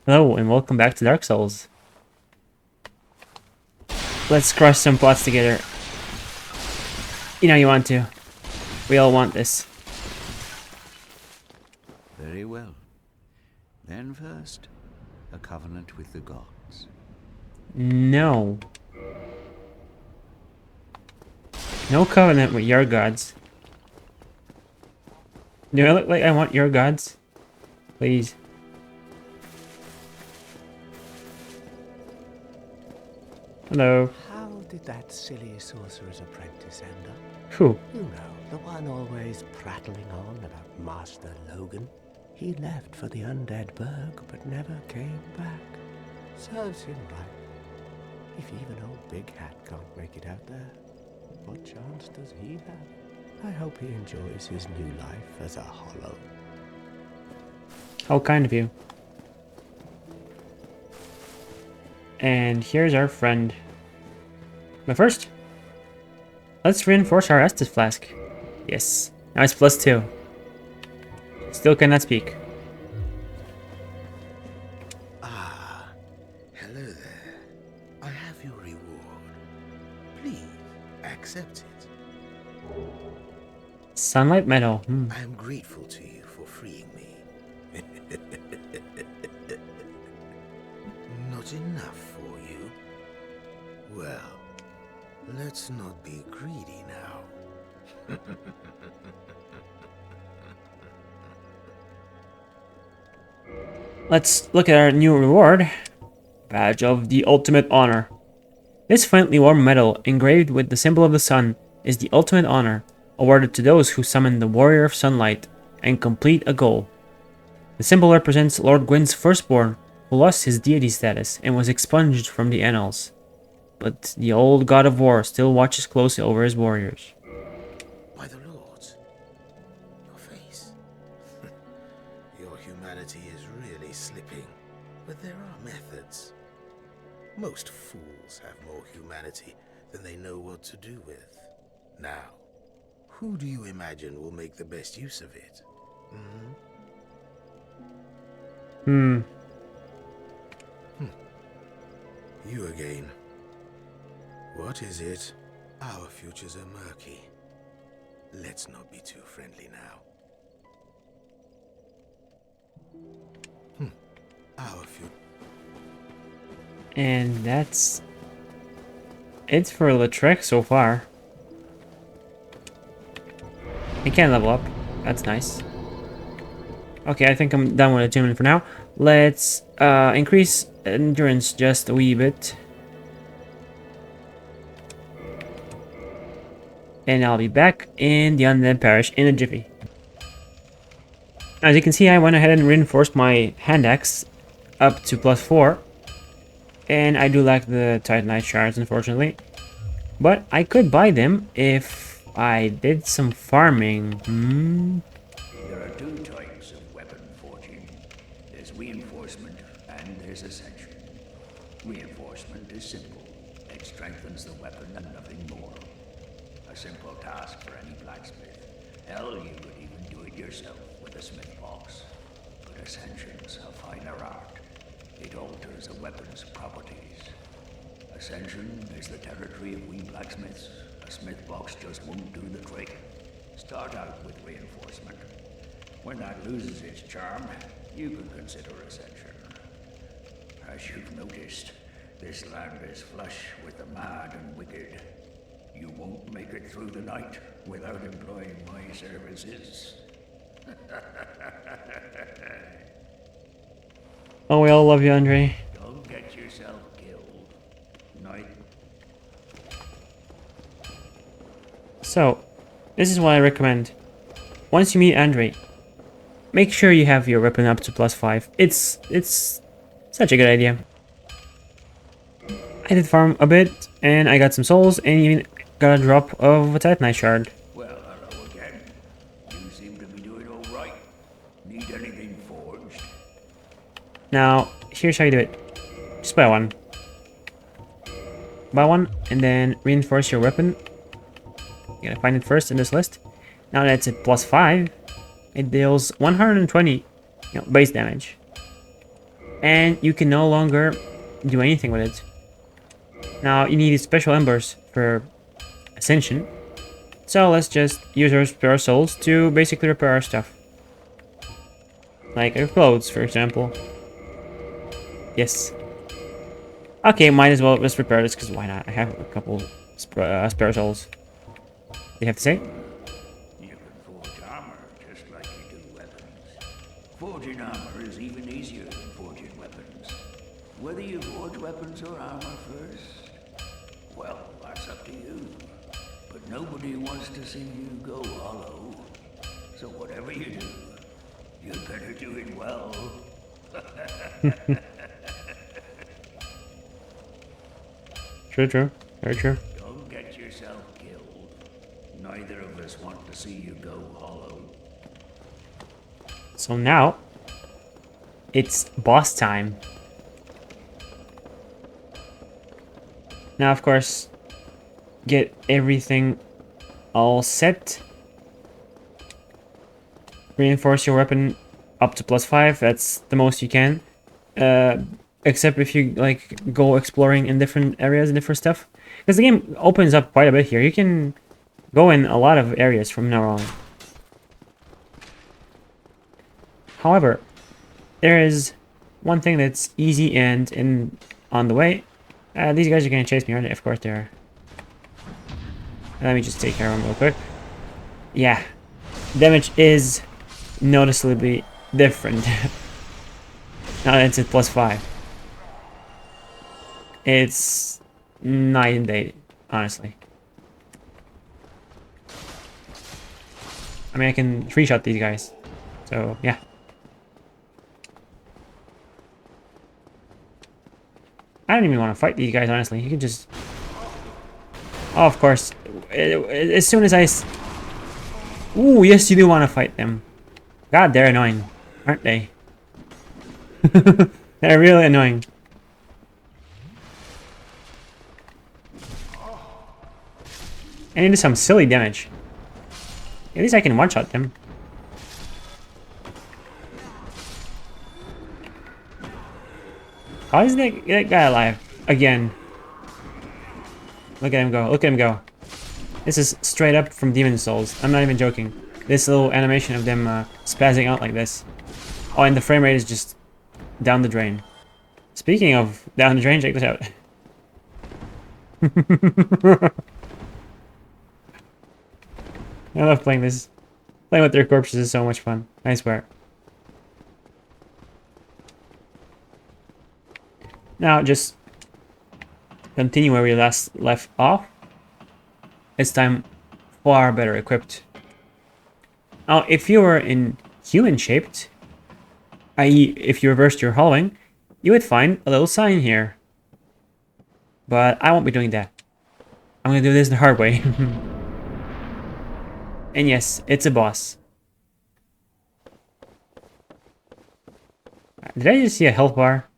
Hello and welcome back to Dark Souls. Let's crush some plots together. You know you want to. We all want this. Very well. Then first, a covenant with the gods. No. No covenant with your gods. Do I look like I want your gods? Please. Hello. How did that silly sorcerer's apprentice end up? Who? You know, the one always prattling on about Master Logan. He left for the undead burg, but never came back. Serves him right. If even old Big Hat can't make it out there, what chance does he have? I hope he enjoys his new life as a hollow. How kind of you. And here's our friend. But first, let's reinforce our Estus flask. Yes, now it's +2. Still cannot speak. Ah, hello there. I have your reward. Please, accept it. Sunlight metal. I am grateful to you for freeing me. Not enough for you? Well, let's not be greedy now. Let's look at our new reward. Badge of the Ultimate Honor. This faintly warm metal, engraved with the symbol of the sun, is the ultimate honor, awarded to those who summon the Warrior of Sunlight and complete a goal. The symbol represents Lord Gwyn's firstborn, who lost his deity status and was expunged from the annals. But the old god of war still watches closely over his warriors. By the lords, your face. Your humanity is really slipping, but there are methods. Most fools have more humanity than they know what to do with. Now, who do you imagine will make the best use of it? You again. What is it? Our futures are murky. Let's not be too friendly now. Our future. And that's it for Lautrec so far. He can level up. That's nice. Okay, I think I'm done with attunement for now. Let's increase endurance just a wee bit. And I'll be back in the Undead Parish in a jiffy. As you can see, I went ahead and reinforced my hand axe up to +4. And I do lack the Titanite shards, unfortunately. But I could buy them if I did some farming. There are two types of weapon forging. There's reinforcement and there's ascension. Reinforcement is simple. It strengthens the weapon and nothing more. A simple task for any blacksmith. Hell, you could even do it yourself with a smith box. But ascension's a finer art. It alters a weapon's properties. Ascension is the territory of we blacksmiths. A smith box just won't do the trick. Start out with reinforcement. When that loses its charm, you can consider ascension. As you've noticed, this land is flush with the mad and wicked. You won't make it through the night without employing my services. Oh, we all love you, Andre. Don't get yourself killed. Night. So, this is what I recommend. Once you meet Andre, make sure you have your weapon up to +5. It's such a good idea. I did farm a bit, and I got some souls, and even got a drop of a Titanite shard. Well, hello again. You seem to be doing all right. Need anything forged? Now, here's how you do it. Just buy one. Buy one, and then reinforce your weapon. You gotta find it first in this list. Now that it's at +5, it deals 120 base damage. and you can no longer do anything with it. Now, you need special embers for Ascension. So let's just use our spare souls to basically repair our stuff. Like our clothes, for example. Yes. Okay, might as well just repair this, because why not? I have a couple spare souls. What do you have to say? You can forge armor just like you do weapons. Forging armor is even easier than forging weapons. Whether you forge weapons or armor first, well, that's up to you. But nobody wants to see you go hollow. So whatever you do, you'd better do it well. True, true. Very true. Don't get yourself killed. Neither of us want to see you go hollow. So now, it's boss time. Now, of course, get everything all set. Reinforce your weapon up to +5. That's the most you can. Except if you like go exploring in different areas and different stuff. Because the game opens up quite a bit here. You can go in a lot of areas from now on. However, there is one thing that's easy and on the way. These guys are going to chase me, aren't they? Of course they are. Let me just take care of them real quick. Yeah. Damage is noticeably different. Now that it's at +5. It's night and day, honestly. I mean, I can 3-shot these guys. So, yeah. I don't even want to fight these guys, honestly. You can just... Oh, of course. As soon as I... Ooh, yes, you do want to fight them. God, they're annoying, aren't they? They're really annoying. And it is some silly damage. At least I can one-shot them. How is that guy alive? Again. Look at him go. Look at him go. This is straight up from Demon Souls. I'm not even joking. This little animation of them spazzing out like this. Oh, and the frame rate is just down the drain. Speaking of down the drain, check this out. I love playing this. Playing with their corpses is so much fun. I swear. Now, just continue where we last left off. This time, far better equipped. Now, if you were in human-shaped, i.e. if you reversed your hollowing, you would find a little sign here. But I won't be doing that. I'm going to do this the hard way. And yes, it's a boss. Did I just see a health bar?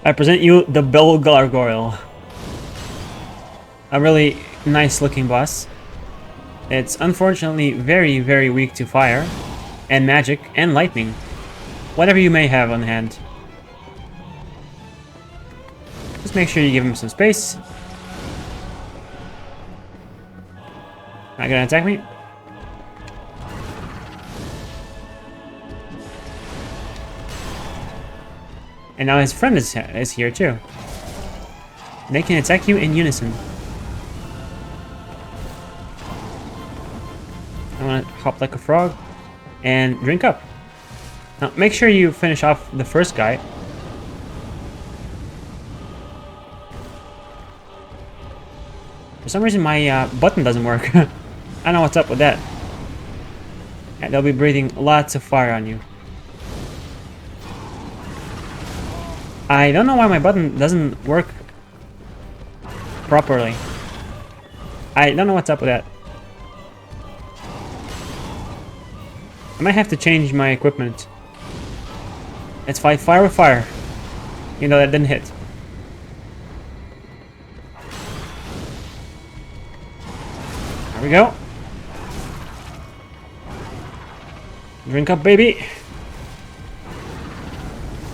I present you the Gargoyle. A really nice looking boss. It's unfortunately very, very weak to fire, and magic, and lightning. Whatever you may have on hand. Just make sure you give him some space. Not gonna attack me? And now his friend is here too. They can attack you in unison. I'm gonna hop like a frog and drink up. Now make sure you finish off the first guy. For some reason my button doesn't work. I don't know what's up with that. And they'll be breathing lots of fire on you. I don't know why my button doesn't work properly. I don't know what's up with that. I might have to change my equipment. Let's fight fire with fire. You know, that didn't hit. There we go. Drink up, baby.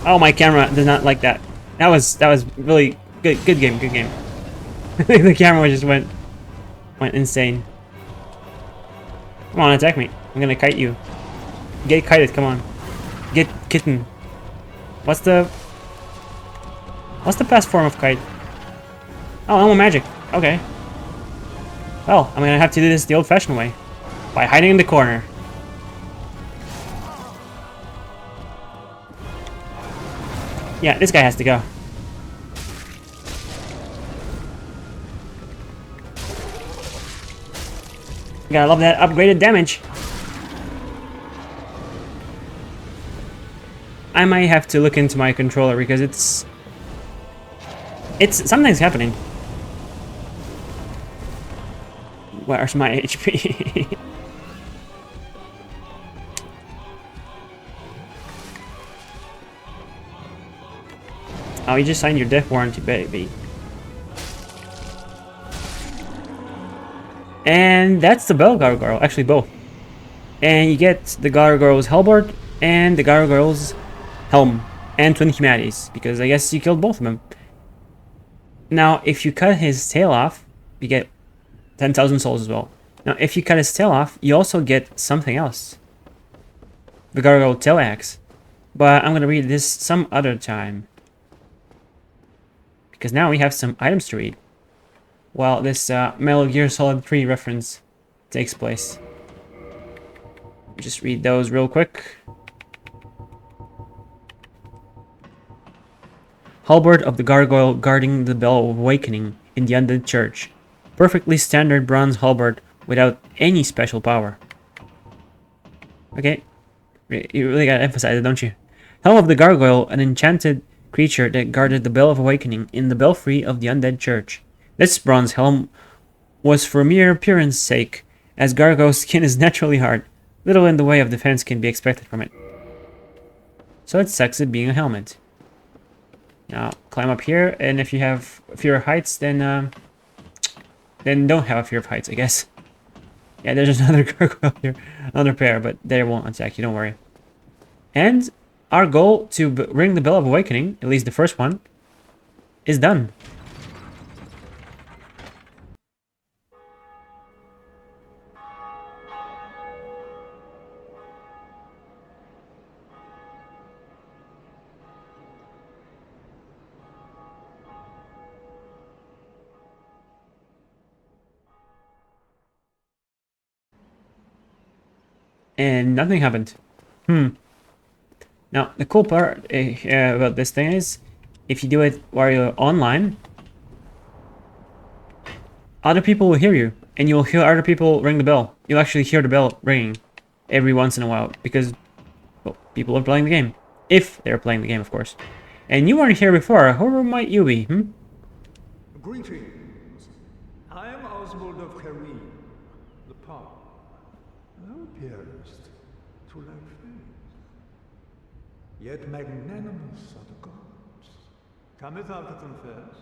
Oh, my camera does not like that. That was really good. Good game. Good game. The camera just went insane. Come on, attack me. I'm gonna kite you. Get kited. Come on. Get kitten. What's the past form of kite? Oh, normal magic. Okay. Well, I'm gonna have to do this the old-fashioned way, by hiding in the corner. Yeah, this guy has to go. Gotta love that upgraded damage. I might have to look into my controller because it's something's happening. Where's my HP? Oh, you just signed your death warranty, baby. And that's the Bell Gargoyle, actually both. And you get the Gargoyle's Halberd and the Gargoyle's Helm and 20 humanities, because I guess you killed both of them. Now, if you cut his tail off, you get 10,000 souls as well. Now, if you cut his tail off, you also get something else. The Gargoyle Tail Axe. But I'm gonna read this some other time, because now we have some items to read while this Metal Gear Solid 3 reference takes place. Just read those real quick. Halberd of the Gargoyle guarding the Bell of Awakening in the Undead Church. Perfectly standard bronze halberd without any special power. Okay, you really gotta emphasize it, don't you? Helm of the Gargoyle, an enchanted creature that guarded the Bell of Awakening in the belfry of the Undead Church. This bronze helm was for mere appearance sake, as Gargoyle's skin is naturally hard. Little in the way of defense can be expected from it. So it sucks at being a helmet. Now, climb up here, and if you have fear of heights, then don't have a fear of heights, I guess. Yeah, there's another Gargoyle here, another pair, but they won't attack you, don't worry. And our goal to ring the Bell of Awakening, at least the first one, is done. And nothing happened. Now, the cool part about this thing is, if you do it while you're online, other people will hear you, and you'll hear other people ring the bell. You'll actually hear the bell ringing every once in a while, because, well, people are playing the game. If they're playing the game, of course. And you weren't here before. Who might you be, Greetings. I am Oswald of Carim, the power. Thou appearest to lack faith. Yet magnanimous are the gods. Cometh thou to confess,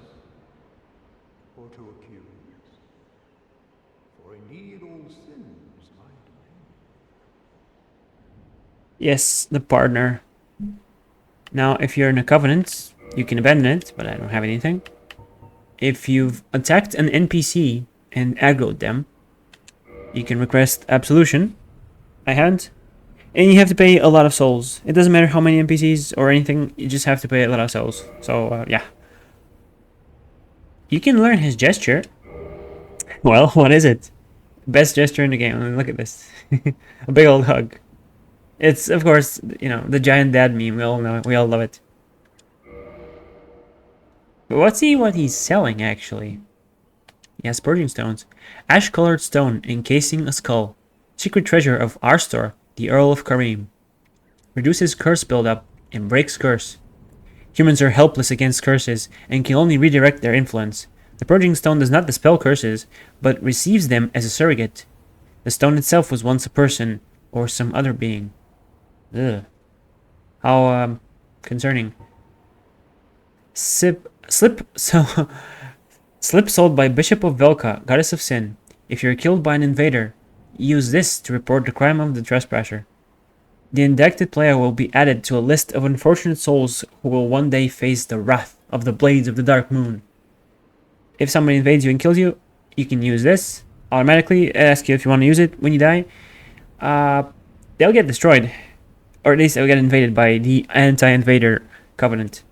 or to accuse? For indeed all sin is my domain. Yes, the partner. Now, if you're in a covenant, you can abandon it, but I don't have anything. If you've attacked an NPC and aggroed them, you can request absolution. I haven't. And you have to pay a lot of souls. It doesn't matter how many NPCs or anything, you just have to pay a lot of souls. So, yeah. You can learn his gesture. Well, what is it? Best gesture in the game. I mean, look at this. A big old hug. It's, of course, you know, the giant dad meme. We all know it. We all love it. But let's see what he's selling, actually. He has purging stones. Ash-colored stone encasing a skull. Secret treasure of our store. the Earl of Carim. Reduces curse buildup and breaks curse. Humans are helpless against curses and can only redirect their influence. The Purging Stone does not dispel curses, but receives them as a surrogate. The stone itself was once a person or some other being. Ugh. How concerning. Slip sold by Bishop of Velka, Goddess of Sin. If you're killed by an invader, use this to report the crime of the trespasser. The indicted player will be added to a list of unfortunate souls who will one day face the wrath of the blades of the dark moon. If somebody invades you and kills you, you can use this. Automatically ask you if you want to use it when you die. They'll get destroyed. Or at least they'll get invaded by the anti-invader covenant.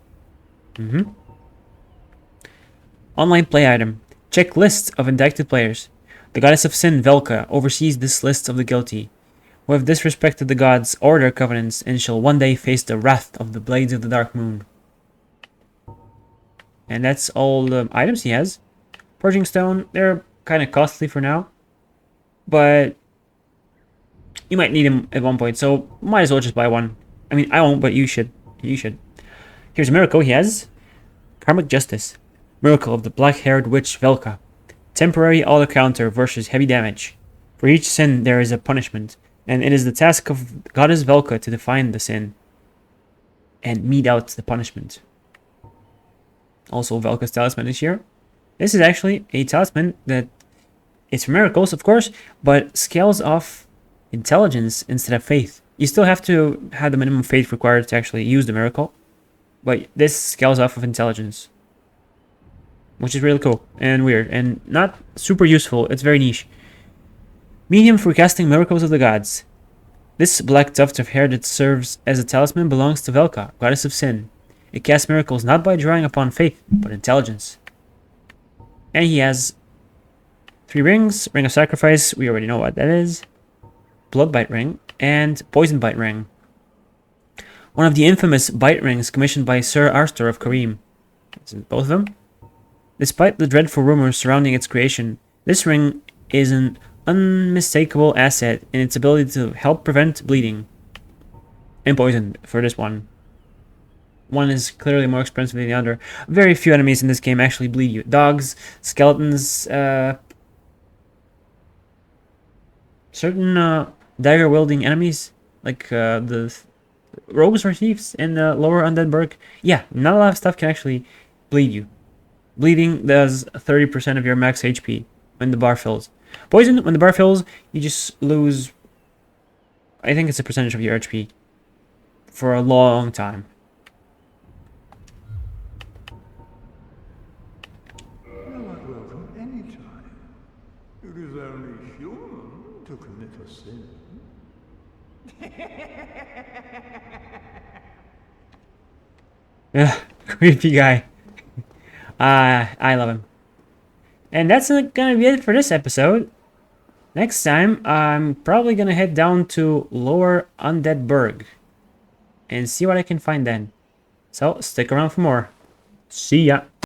Online play item. Check lists of indicted players. The Goddess of Sin, Velka, oversees this list of the guilty, who have disrespected the gods or their covenants and shall one day face the wrath of the blades of the dark moon. And that's all the items he has. Purging Stone, they're kind of costly for now, but you might need him at one point, so might as well just buy one. I mean, I won't, but you should. You should. Here's a miracle he has. Karmic Justice. Miracle of the black-haired witch Velka. Temporary auto counter versus heavy damage. For each sin there is a punishment, and it is the task of Goddess Velka to define the sin and mete out the punishment. Also, Velka's talisman is here. This is actually a talisman that it's for miracles, of course, but scales off intelligence instead of faith. You still have to have the minimum faith required to actually use the miracle, but this scales off of intelligence, which is really cool and weird and not super useful. It's very niche. Medium for casting miracles of the gods. This black tuft of hair that serves as a talisman belongs to Velka, Goddess of Sin. It casts miracles not by drawing upon faith, but intelligence. And he has 3 rings. Ring of Sacrifice, we already know what that is. Blood Bite Ring, and Poison Bite Ring. One of the infamous bite rings commissioned by Sir Arthur of Carim. Is it both of them? Despite the dreadful rumors surrounding its creation, this ring is an unmistakable asset in its ability to help prevent bleeding and poison for this one. One is clearly more expensive than the other. Very few enemies in this game actually bleed you. Dogs, skeletons, certain dagger-wielding enemies, like the rogues or thieves in the lower Undead Burg. Yeah, not a lot of stuff can actually bleed you. Bleeding does 30% of your max HP when the bar fills. Poison, when the bar fills, you just lose, I think it's a percentage of your HP for a long time. You're not welcome any time. It is only human to commit a sin. Yeah, creepy guy. I love him. And that's gonna be it for this episode. Next time, I'm probably gonna head down to Lower Undead Burg and see what I can find then. So, stick around for more. See ya!